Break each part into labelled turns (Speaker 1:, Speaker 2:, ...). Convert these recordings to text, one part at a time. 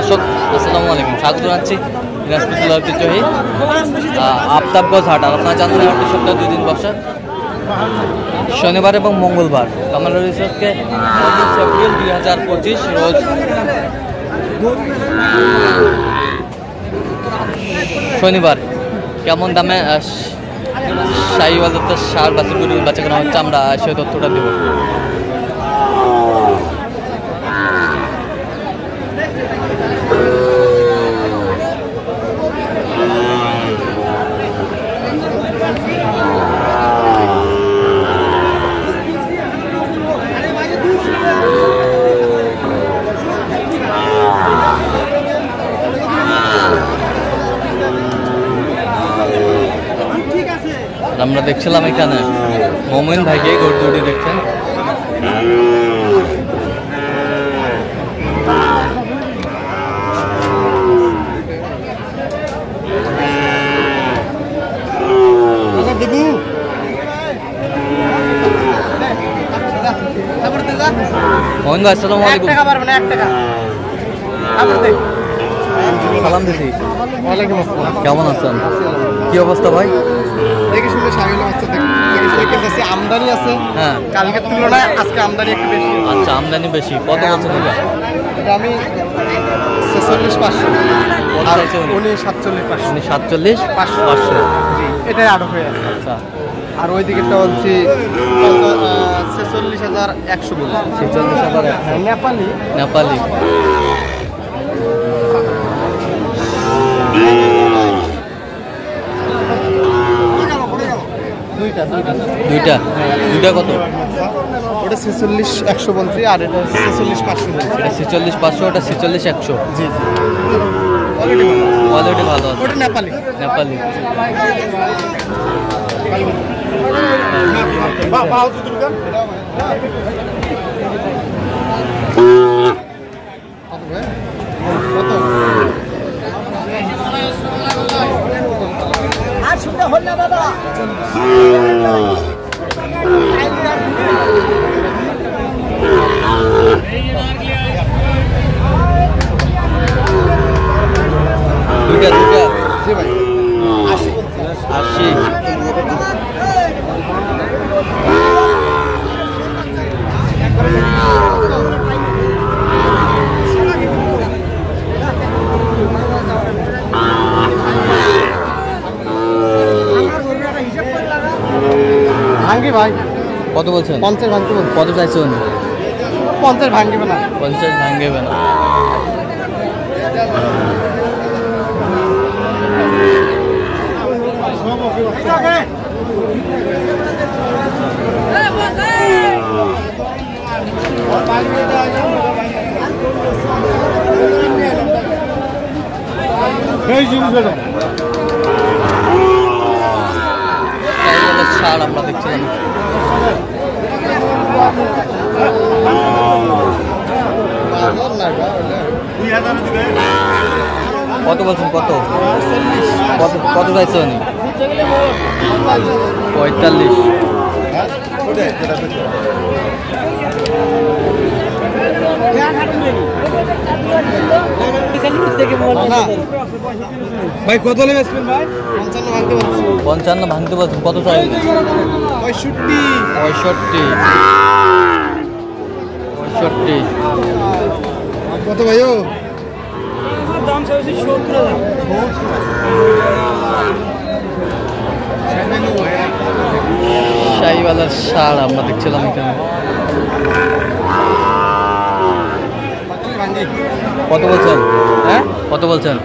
Speaker 1: দর্শক আসসালামু আলাইকুম, স্বাগত জানাচ্ছি দিনাজপুর জেলার ঐতিহ্যবাহী আফতাবগঞ্জ হাট। আর আপনারা জানেন হাটটি সপ্তাহে 2 দিন বসে, শনিবার এবং মঙ্গলবার। কামাল রিসার্চকে 25 এপ্রিল 2025 রোজ শনিবার কেমন দামে শাহিওয়াল সার বাছুর গরু বাচ্চা করা হচ্ছে, আমরা সেই তথ্যটা দেব। আমরা দেখছিলাম এখানে মোমিন ভাইকে গরু দুটি দেখছেন। মোমিন ভাই আসসালামু আলাইকুম। সালাম দিদি, ওয়ালাইকুম আসসালাম। কেমন আছেন? কি অবস্থা ভাই?
Speaker 2: দেখে শুনে শাহিওয়াল বাচ্চা দেখতেছি আমদানি আছে। হ্যাঁ, কালকের তুলনায় আজকে আমদানি একটু বেশি।
Speaker 1: আচ্ছা, আমদানি বেশি। কত বলছেন
Speaker 2: এটা? আমি 46,500। আর উনি 47,500।
Speaker 1: উনি 47,500।
Speaker 2: এটাই আটক হয়ে আছে।
Speaker 1: আচ্ছা,
Speaker 2: আর ওই দিকেরটা বলছি 46,100 বলছি।
Speaker 1: 46,100।
Speaker 2: নেপালি
Speaker 1: নেপালি। দুইটা কত?
Speaker 2: ওটা 46,100 বলছি, আর এটা 46,500 বলছি।
Speaker 1: 46,500, ওটা 46,100।
Speaker 2: জি,
Speaker 1: কোয়ালিটি ভালো আছে।
Speaker 2: ওটা নেপালি।
Speaker 1: দুইটা
Speaker 2: জি ভাই,
Speaker 1: 80।
Speaker 2: ভাঙ্গি ভাই।
Speaker 1: কত বলছেন?
Speaker 2: 50 ভাঙ্গি বলছি।
Speaker 1: কত চাইছে উনি?
Speaker 2: 50 ভাঙ্গিবে না।
Speaker 1: 50 ভাঙবে না। সার আমরা দেখছিলাম। কত বলছেন? কত চাইছে উনি? 45।
Speaker 2: ভাই কত নেবেন ভাই?
Speaker 1: 55 ভাঙতে বলছেন। কত চাইছেন? 65।
Speaker 2: কত ভাই? ও
Speaker 3: দাম চাইছি 70,000।
Speaker 1: শাহিওয়ালের সার আমরা দেখছিলাম এখানে। কত বলছেন? হ্যাঁ, কত বলছেন?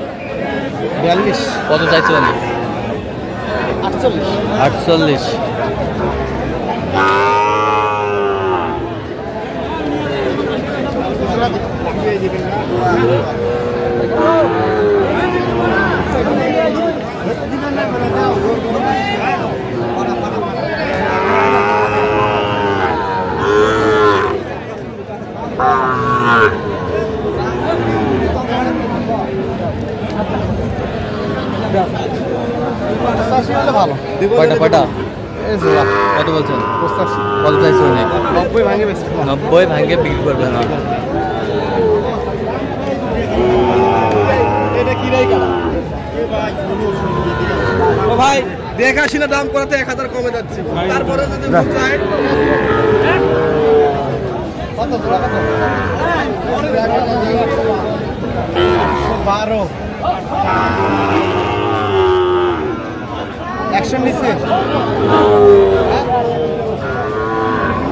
Speaker 2: 42।
Speaker 1: কত চাইছেন?
Speaker 2: 48। ভালো।
Speaker 1: কয়টা? কত বলছেন?
Speaker 2: 85।
Speaker 1: কত চাইছে উনি?
Speaker 2: 90 ভাঙে বেশি।
Speaker 1: 90 ভাঙে বিক্রি করবে না।
Speaker 2: দেখা শুনে দাম করাতে 1000 কমে যাচ্ছে তারপরে যদি চাই কত জোড়া কত 12 100 নিচে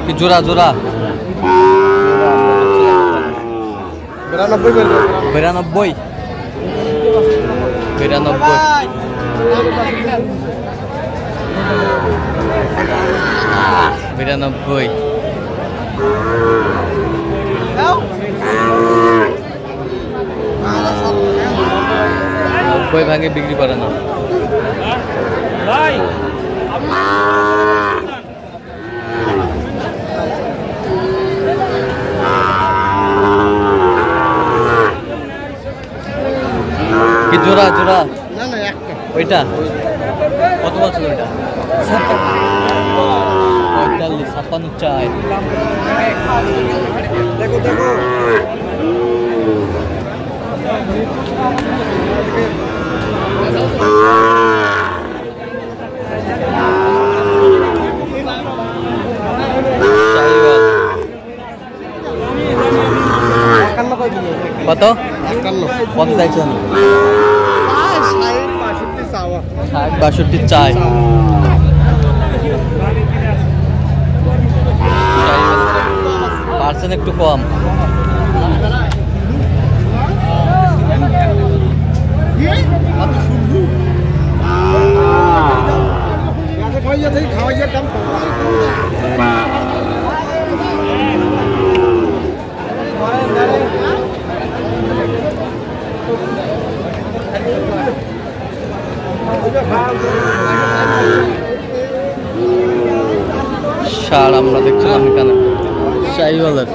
Speaker 1: কি জোড়া জোড়া 92 ভাগে বিক্রি করে না
Speaker 3: ভাই
Speaker 1: কি জোড়া জোড়া
Speaker 2: না না একটা
Speaker 1: ওইটা কত বছর ওইটা 56 চাই
Speaker 2: দেখো দেখো
Speaker 1: কত কত চাইছেন 62 চাই পার্সেন্ট একটু কম
Speaker 2: খাওয়াইয়া দাম
Speaker 1: ষাঁড় আমরা দেখছিলাম এখানে শাহিওয়ালের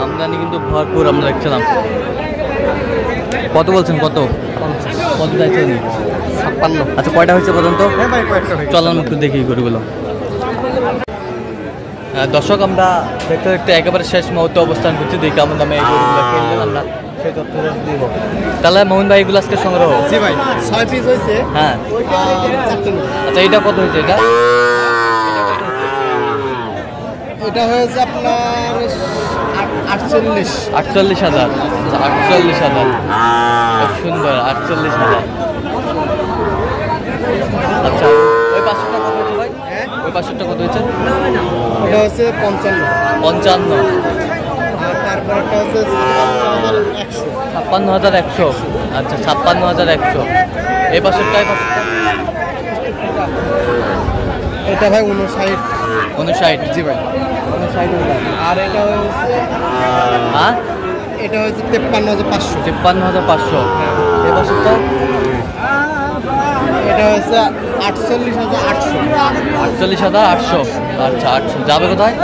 Speaker 1: আমদানি কিন্তু ভরপুর আমরা দেখছিলাম কত বলছেন কত কত চাইছেন 56 আচ্ছা কয়টা হয়েছে পর্যন্ত চলার একটু দেখি গরুগুলো দর্শক আমরা দেখতে দেখতে একেবারে শেষ মুহূর্তে অবস্থান করছি দেখি কেমন দামে এই গরুগুলো কিনলেন আমরা সেই তথ্য দিব তাহলে মোহন ভাই এগুলো আজকে সংগ্রহ
Speaker 2: জি ভাই 6 পিস হয়েছে
Speaker 1: হ্যাঁ আচ্ছা এটা কত হয়েছে এটা
Speaker 2: এটা হয়েছে আপনার
Speaker 1: 48,000 সুন্দর 48,000 আচ্ছা ওই 500টা কত হয়েছে ভাই ওই 500টা কত হয়েছে
Speaker 2: এটা হচ্ছে 55 আর তারপরটা হচ্ছে
Speaker 1: 56,100 আচ্ছা 56,100 এই 500টাই
Speaker 2: এটা ভাই 59
Speaker 1: জি ভাই
Speaker 2: 59 আর এটা হচ্ছে
Speaker 1: হ্যাঁ
Speaker 2: এটা হচ্ছে 53,500
Speaker 1: এই 500টা
Speaker 2: এটা হচ্ছে 48,800
Speaker 1: আচ্ছা 800 যাবে কোথায়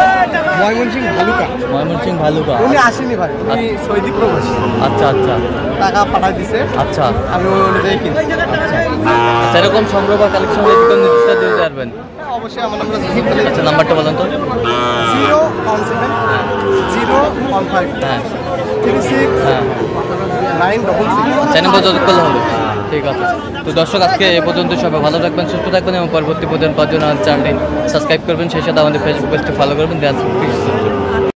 Speaker 1: ময়মনসিংহ ভালুকা
Speaker 2: উনি আসেনি ভাই উনি সৌদি প্রবাসী
Speaker 1: আচ্ছা আচ্ছা
Speaker 2: টাকা পাঠাই দিছে
Speaker 1: আচ্ছা
Speaker 2: আমি ওই অনুযায়ী কিনছি
Speaker 1: আচ্ছা এরকম সংগ্রহ বা কালেকশন হলে কি নির্দিষ্ট দিতে পারবেন
Speaker 2: অবশ্যই আমার নাম্বার
Speaker 1: আচ্ছা নাম্বারটা বলেন তো
Speaker 2: 017
Speaker 1: হ্যাঁ
Speaker 2: 015
Speaker 1: হ্যাঁ
Speaker 2: 36
Speaker 1: চ্যানেল যোগাযোগ করলে হবে ঠিক আছে তো দর্শক আজকে এ পর্যন্ত সবাই ভালো থাকবেন সুস্থ থাকবেন এবং পরবর্তী পর্যন্ত চ্যানেলটি সাবস্ক্রাইব করবেন সেই সাথে আমাদের ফেসবুক পেজটি ফলো করবেন